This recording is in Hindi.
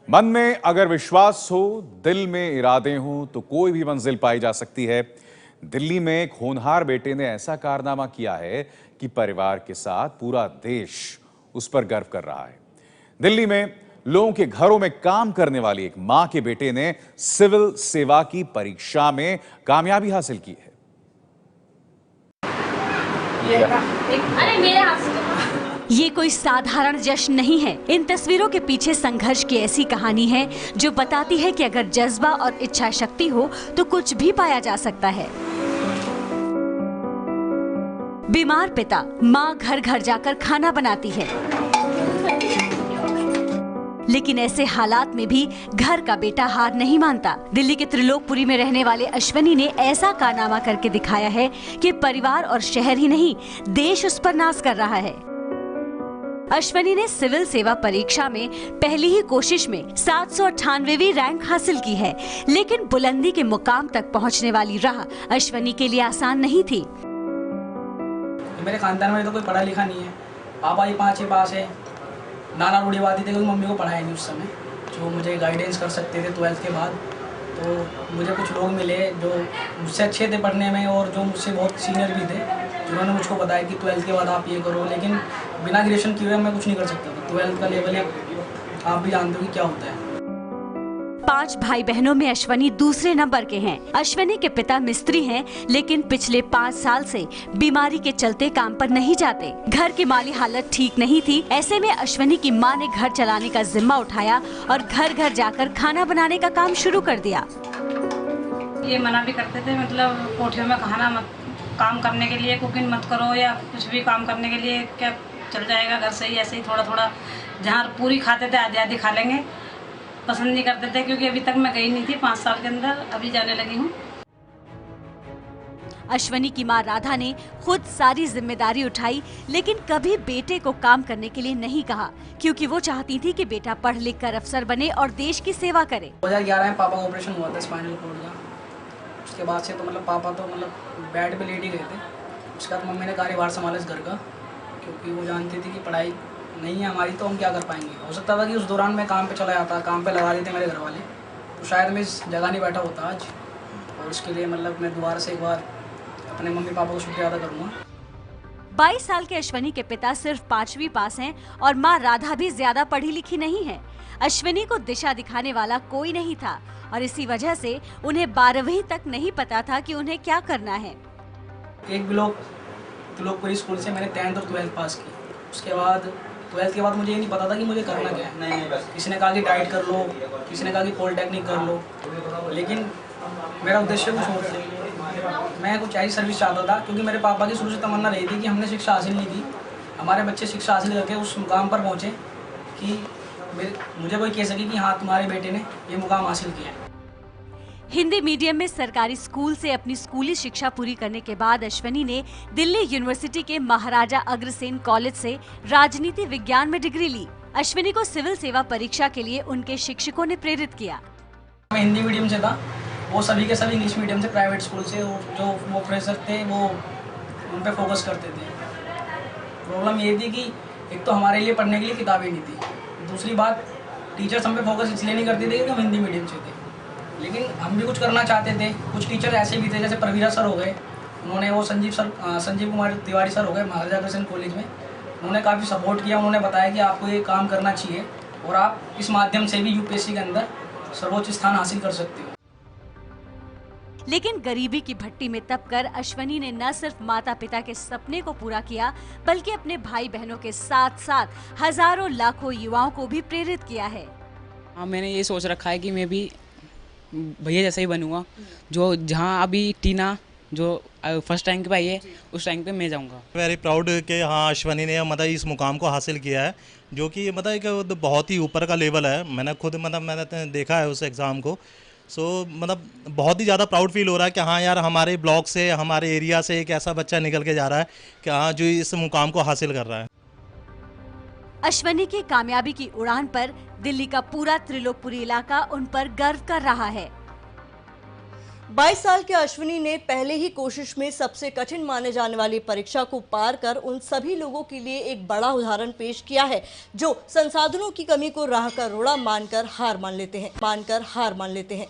मन में अगर विश्वास हो, दिल में इरादे हों तो कोई भी मंजिल पाई जा सकती है। दिल्ली में एक होनहार बेटे ने ऐसा कारनामा किया है कि परिवार के साथ पूरा देश उस पर गर्व कर रहा है। दिल्ली में लोगों के घरों में काम करने वाली एक मां के बेटे ने सिविल सेवा की परीक्षा में कामयाबी हासिल की है। अरे मेरे हाथ से ये कोई साधारण जश्न नहीं है। इन तस्वीरों के पीछे संघर्ष की ऐसी कहानी है जो बताती है कि अगर जज्बा और इच्छा शक्ति हो तो कुछ भी पाया जा सकता है। बीमार पिता, माँ घर घर जाकर खाना बनाती है, लेकिन ऐसे हालात में भी घर का बेटा हार नहीं मानता। दिल्ली के त्रिलोकपुरी में रहने वाले अश्वनी ने ऐसा कारनामा करके दिखाया है कि परिवार और शहर ही नहीं, देश उस पर नाज कर रहा है। अश्वनी ने सिविल सेवा परीक्षा में पहली ही कोशिश में 798वीं रैंक हासिल की है, लेकिन बुलंदी के मुकाम तक पहुंचने वाली राह अश्वनी के लिए आसान नहीं थी। मेरे खानदान में तो कोई पढ़ा लिखा नहीं है। पापा ही 5वीं पास है, नाना रूढ़ीवादी थे, क्योंकि मम्मी को पढ़ाया नहीं उस समय, जो मुझे गाइडेंस कर सकते थे 12th के बाद। तो मुझे कुछ लोग मिले जो मुझसे अच्छे थे पढ़ने में और जो मुझसे बहुत सीनियर भी थे, जिन्होंने मुझको बताया कि 12th के बाद आप ये करो, लेकिन बिना ग्रेजुएशन किए हुए मैं कुछ नहीं कर सकता था। 12th का लेवल आप भी जानते हो कि क्या होता है। 5 भाई बहनों में अश्वनी दूसरे नंबर के हैं। अश्वनी के पिता मिस्त्री हैं, लेकिन पिछले 5 साल से बीमारी के चलते काम पर नहीं जाते। घर की माली हालत ठीक नहीं थी। ऐसे में अश्वनी की मां ने घर चलाने का जिम्मा उठाया और घर घर जाकर खाना बनाने का काम शुरू कर दिया। ये मना भी करते थे, मतलब कोठियों में खाना मत, काम करने के लिए कुकिंग मत करो या कुछ भी काम करने के लिए, क्या चल जाएगा घर से ही, ऐसे ही थोड़ा थोड़ा, जहाँ पूरी खाते थे आधी आधी खा लेंगे। पसंद नहीं करते थे, क्योंकि अभी तक मैं गई नहीं थी 5 साल के अंदर, अभी जाने लगी हूँ। अश्वनी की मां राधा ने खुद सारी जिम्मेदारी उठाई, लेकिन कभी बेटे को काम करने के लिए नहीं कहा, क्योंकि वो चाहती थी कि बेटा पढ़ लिख कर अफसर बने और देश की सेवा करे। 2011 में पापा का ऑपरेशन हुआ था स्पाइनल कोर्ड का। उसके बाद से तो मतलब पापा तो मतलब बेड पे लेट ही गए थे। उसके बाद मम्मी ने कार्यभार संभाला इस घर का, क्योंकि वो जानती थी कि पढ़ाई नहीं है हमारी तो हम क्या कर पाएंगे। हो सकता था कि उस दौरान मैं काम पे चला जाता, काम पे लगा देते मेरे घर वाले, तो शायद मैं इस जगह नहीं बैठा होता आज। और इसके लिए मतलब मैं दोबारा से एक बार अपने मम्मी पापा को शुक्रिया अदा करूँगा। 22 साल के अश्वनी के पिता सिर्फ 5वीं पास हैं और मां राधा भी ज्यादा पढ़ी लिखी नहीं है। अश्वनी को दिशा दिखाने वाला कोई नहीं था और इसी वजह से उन्हें 12वीं तक नहीं पता था कि उन्हें क्या करना है। एक त्रिलोकपुरी स्कूल से मैंने 10th और 12th पास की। उसके बाद 12th के बाद मुझे ये नहीं पता था कि मुझे करना क्या है। किसी ने कहा कि डाइट कर लो, किसी ने कहा कि पॉलिटेक्निक कर लो, लेकिन मेरा उद्देश्य कुछ और था। मैं कुछ ऐसी सर्विस चाहता था, क्योंकि मेरे पापा की शुरू से तमन्ना रही थी कि हमने शिक्षा हासिल नहीं की, हमारे बच्चे शिक्षा हासिल करके उस मुकाम पर पहुँचे कि मुझे कोई कह सके कि हाँ तुम्हारे बेटे ने ये मुकाम हासिल किया है। हिंदी मीडियम में सरकारी स्कूल से अपनी स्कूली शिक्षा पूरी करने के बाद अश्वनी ने दिल्ली यूनिवर्सिटी के महाराजा अग्रसेन कॉलेज से राजनीति विज्ञान में डिग्री ली। अश्वनी को सिविल सेवा परीक्षा के लिए उनके शिक्षकों ने प्रेरित किया। मैं हिंदी मीडियम से था, वो सभी के सभी इंग्लिश मीडियम से, प्राइवेट स्कूल से, जो वो प्रोफेसर थे वो उन पर फोकस करते थे। प्रॉब्लम ये थी कि एक तो हमारे लिए पढ़ने के लिए किताबें नहीं थी, दूसरी बात टीचर्स हम पे फोकस इसलिए नहीं करते थे क्योंकि हम हिंदी मीडियम से थे, लेकिन हम भी कुछ करना चाहते थे। कुछ टीचर ऐसे भी थे, जैसे परवीरा सर हो गए, उन्होंने वो संजीव कुमार तिवारी सर हो गए महाराजा अग्रसेन कॉलेज में, उन्होंने काफ़ी सपोर्ट किया। उन्होंने बताया कि आपको ये काम करना चाहिए और आप इस माध्यम से भी यूपीएससी के अंदर सर्वोच्च स्थान हासिल कर सकते हो। लेकिन गरीबी की भट्टी में तपकर अश्वनी ने न सिर्फ माता पिता के सपने को पूरा किया, बल्कि अपने भाई बहनों के साथ साथ हजारों लाखों युवाओं को भी प्रेरित किया है। हाँ, मैंने ये सोच रखा है कि मैं भी भैया जैसा ही बनूंगा, जो जहाँ अभी टीना जो फर्स्ट रैंक पे आई है उस रैंक पे मैं जाऊंगा। वेरी प्राउड कि हाँ अश्वनी ने मतलब इस मुकाम को हासिल किया है, जो कि मतलब एक बहुत ही ऊपर का लेवल है। मैंने खुद मैंने देखा है उस एग्ज़ाम को। मतलब बहुत ही ज़्यादा प्राउड फील हो रहा है कि हाँ यार हमारे ब्लॉक से, हमारे एरिया से एक ऐसा बच्चा निकल के जा रहा है कि हाँ जो इस मुकाम को हासिल कर रहा है। अश्वनी की कामयाबी की उड़ान पर दिल्ली का पूरा त्रिलोकपुरी इलाका उन पर गर्व कर रहा है। 22 साल के अश्विनी ने पहले ही कोशिश में सबसे कठिन माने जाने वाली परीक्षा को पार कर उन सभी लोगों के लिए एक बड़ा उदाहरण पेश किया है जो संसाधनों की कमी को राह का रोड़ा मानकर हार मान लेते हैं।